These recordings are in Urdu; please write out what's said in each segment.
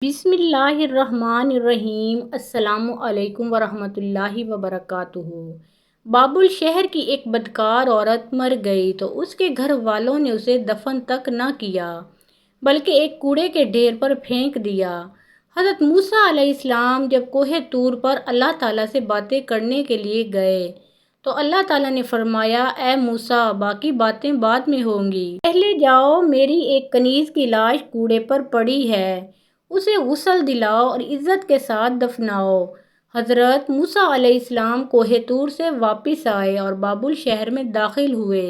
بسم اللہ الرحمن الرحیم۔ السلام علیکم ورحمۃ اللہ وبرکاتہ۔ بابل شہر کی ایک بدکار عورت مر گئی تو اس کے گھر والوں نے اسے دفن تک نہ کیا بلکہ ایک کوڑے کے ڈھیر پر پھینک دیا۔ حضرت موسیٰ علیہ السلام جب کوہ طور پر اللہ تعالیٰ سے باتیں کرنے کے لیے گئے تو اللہ تعالیٰ نے فرمایا، اے موسیٰ، باقی باتیں بعد میں ہوں گی، پہلے جاؤ، میری ایک کنیز کی لاش کوڑے پر پڑی ہے، اسے غسل دلاؤ اور عزت کے ساتھ دفناؤ۔ حضرت موسیٰ علیہ السلام کوہ طور سے واپس آئے اور بابل شہر میں داخل ہوئے۔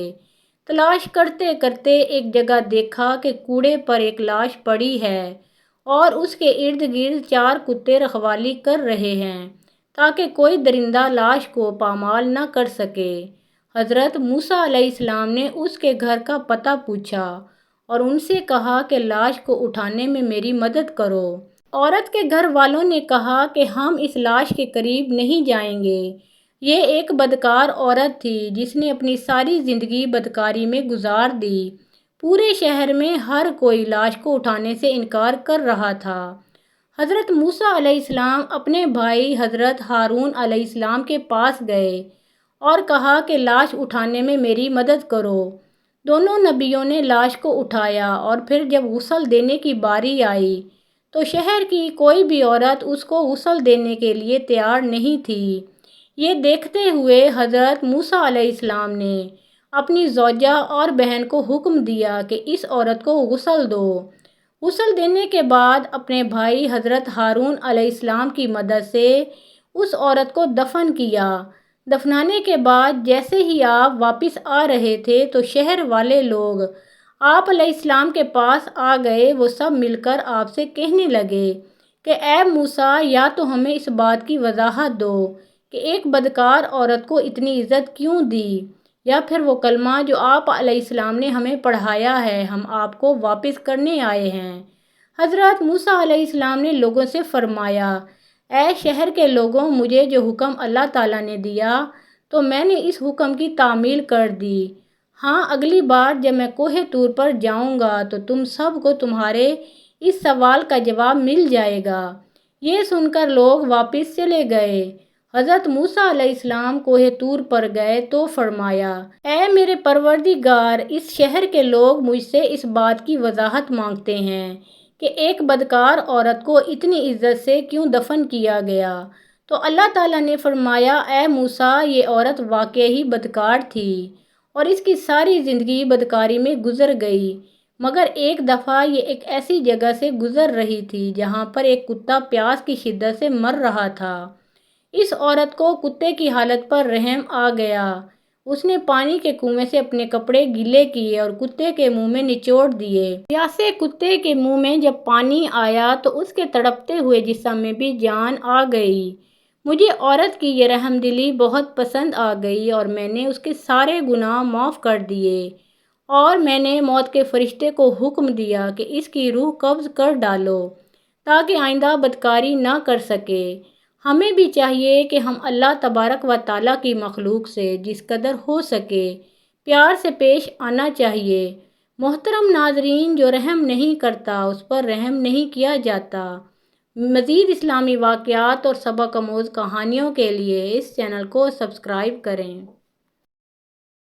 تلاش کرتے کرتے ایک جگہ دیکھا کہ کوڑے پر ایک لاش پڑی ہے اور اس کے ارد گرد 4 کتے رکھوالی کر رہے ہیں تاکہ کوئی درندہ لاش کو پامال نہ کر سکے۔ حضرت موسیٰ علیہ السلام نے اس کے گھر کا پتہ پوچھا اور ان سے کہا کہ لاش کو اٹھانے میں میری مدد کرو۔ عورت کے گھر والوں نے کہا کہ ہم اس لاش کے قریب نہیں جائیں گے۔ یہ ایک بدکار عورت تھی جس نے اپنی ساری زندگی بدکاری میں گزار دی۔ پورے شہر میں ہر کوئی لاش کو اٹھانے سے انکار کر رہا تھا۔ حضرت موسیٰ علیہ السلام اپنے بھائی حضرت ہارون علیہ السلام کے پاس گئے اور کہا کہ لاش اٹھانے میں میری مدد کرو۔ دونوں نبیوں نے لاش کو اٹھایا اور پھر جب غسل دینے کی باری آئی تو شہر کی کوئی بھی عورت اس کو غسل دینے کے لیے تیار نہیں تھی۔ یہ دیکھتے ہوئے حضرت موسیٰ علیہ السلام نے اپنی زوجہ اور بہن کو حکم دیا کہ اس عورت کو غسل دو۔ غسل دینے کے بعد اپنے بھائی حضرت ہارون علیہ السلام کی مدد سے اس عورت کو دفن کیا۔ دفنانے کے بعد جیسے ہی آپ واپس آ رہے تھے تو شہر والے لوگ آپ علیہ السلام کے پاس آ گئے۔ وہ سب مل کر آپ سے کہنے لگے کہ اے موسیٰ، یا تو ہمیں اس بات کی وضاحت دو کہ ایک بدکار عورت کو اتنی عزت کیوں دی، یا پھر وہ کلمہ جو آپ علیہ السلام نے ہمیں پڑھایا ہے ہم آپ کو واپس کرنے آئے ہیں۔ حضرت موسیٰ علیہ السلام نے لوگوں سے فرمایا، اے شہر کے لوگوں، مجھے جو حکم اللہ تعالیٰ نے دیا تو میں نے اس حکم کی تعمیل کر دی۔ ہاں، اگلی بار جب میں کوہ طور پر جاؤں گا تو تم سب کو تمہارے اس سوال کا جواب مل جائے گا۔ یہ سن کر لوگ واپس چلے گئے۔ حضرت موسیٰ علیہ السلام کوہ طور پر گئے تو فرمایا، اے میرے پروردگار، اس شہر کے لوگ مجھ سے اس بات کی وضاحت مانگتے ہیں کہ ایک بدکار عورت کو اتنی عزت سے کیوں دفن کیا گیا؟ تو اللہ تعالیٰ نے فرمایا، اے موسیٰ، یہ عورت واقعی بدکار تھی اور اس کی ساری زندگی بدکاری میں گزر گئی، مگر ایک دفعہ یہ ایک ایسی جگہ سے گزر رہی تھی جہاں پر ایک کتا پیاس کی شدت سے مر رہا تھا۔ اس عورت کو کتے کی حالت پر رحم آ گیا۔ اس نے پانی کے کنویں سے اپنے کپڑے گیلے کیے اور کتے کے منہ میں نچوڑ دیے۔ پیاسے کتے کے منہ میں جب پانی آیا تو اس کے تڑپتے ہوئے جسم میں بھی جان آ گئی۔ مجھے عورت کی یہ رحم دلی بہت پسند آ گئی اور میں نے اس کے سارے گناہ معاف کر دیے، اور میں نے موت کے فرشتے کو حکم دیا کہ اس کی روح قبض کر ڈالو تاکہ آئندہ بدکاری نہ کر سکے۔ ہمیں بھی چاہیے کہ ہم اللہ تبارک و تعالیٰ کی مخلوق سے جس قدر ہو سکے پیار سے پیش آنا چاہیے۔ محترم ناظرین، جو رحم نہیں کرتا اس پر رحم نہیں کیا جاتا۔ مزید اسلامی واقعات اور سبق آموز کہانیوں کے لیے اس چینل کو سبسکرائب کریں۔